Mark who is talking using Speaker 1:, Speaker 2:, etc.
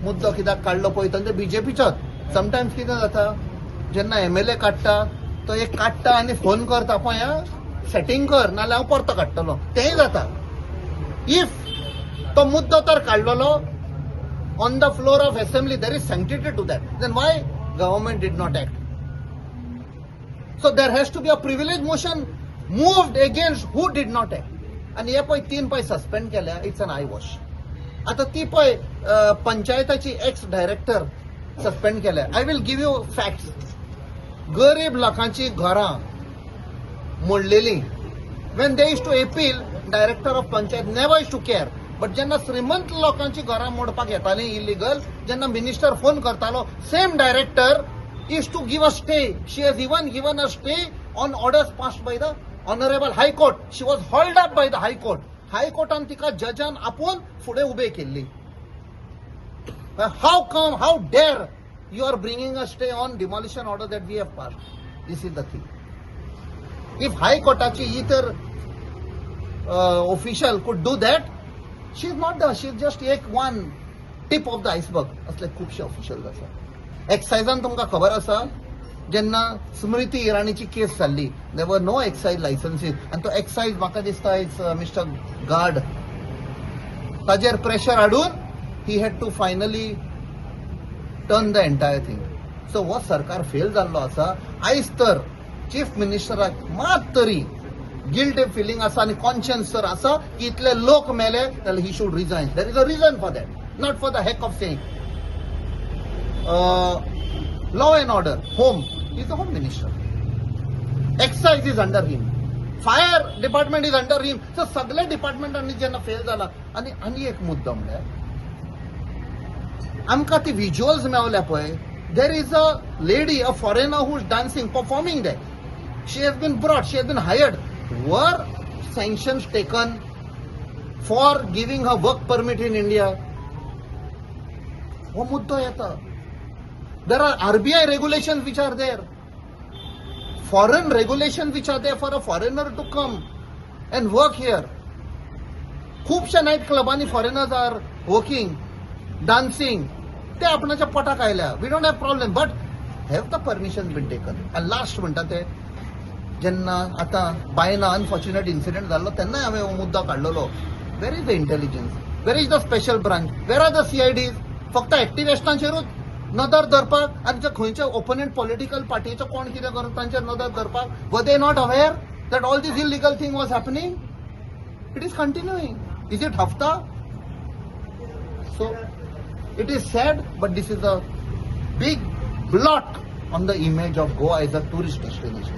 Speaker 1: मुद्दो कित्याक काडलो पळय तो बीजेपीचोच. समटायम्स कितें जाता जेन्ना MLA काडटा तो एक काडटा आनी फोन करता पळय सेटिंग कर नाल्यार हांव परतो काडटलो, तेंय जाता. इफ तो मुद्दो तर काडलेलो on the floor of assembly, there is sanctity to that, then why government did not act? So there has to be a privilege motion moved against who did not act. आणि हे पळय 3 पळय suspend केल्या, it's on I wash. आता ती पळय पंचायताची x director suspend केल्या. I will give you facts. गरीब लोकांची घरां मोडलेली. When they is to appeal, director of panchayat never is to care. But जेन्ना श्रीमंत लोकांची घरां मोडपाक येताली इलिगल, जेन्ना मिनिस्टर फोन करतालो, same director is to give a stay. She has even given a stay on orders passed by the Honorable High Court. She was hauled up by the High Court. High Courtan तिका Jazan आपोवन फुडें ube केल्ली. How come, how dare you are bringing a stay on demolition order that we have passed? This is the thing. If High Courtaची इतर official could do that, she is not the, she is just one tip of the iceberg. असले खूबशे officials आसा. एक्सायजान तुमकां खबर आसा जेन्ना स्मृती इराणीची case जाल्ली, देर were no excise लायसन्सीस, आनी तो एक्सायज म्हाका दिसता इट्स मिस्टर गार्ड, ताजेर प्रेशर हाडून he had to finally turn the entire thing. So हो सरकार फेल जाल्लो आसा. आयज तर चीफ मिनिस्टराक मात तरी गिल्ट फिलींग आसा आनी कॉन्शियन्स तर आसा की इतले लोक मेले जाल्यार he should resign. There is a reason for that, not for the heck of saying. Law and order, home, he is the home minister. Excise is under him. Fire department is under him. So सगळे डिपार्टमेंटांनी जेन्ना fail जाला. आनी एक मुद्दो म्हणल्यार आमकां ती visuals मेवल्या पळय, there is a lady, a foreigner who is dancing, performing that. She has been brought, she has been hired. Were sanctions taken for giving her work permit in India? हो मुद्दो येता. There are RBI regulations which are there. Foreign regulations which are there for a foreigner to come and work here. खूपशा night क्लबांनी foreigners are working, dancing. ते आपणाच्या पोटाक आयल्या. We don't have problem, but have the permission been taken. आनी last म्हणटा ते जेन्ना आतां बायना अनफॉर्च्युनेट इन्सिडेंट जाल्लो तेन्नाय हांवें हो मुद्दो काडलेलो. Where is the intelligence, where is the special branch, where are the CIDs? फक्त एक्टिव्हिस्टांचेरूच नदर धरपाक आनी खंयच्या ओपोनंट पॉलिटिकल पार्टीचो कोण कितें करता तांचेर नदर धरपाक. Were they not aware that all this illegal thing was happening? It is continuing. Is it हफ्ता? So it is sad, but this is a big blot on the image of Goa as a tourist destination.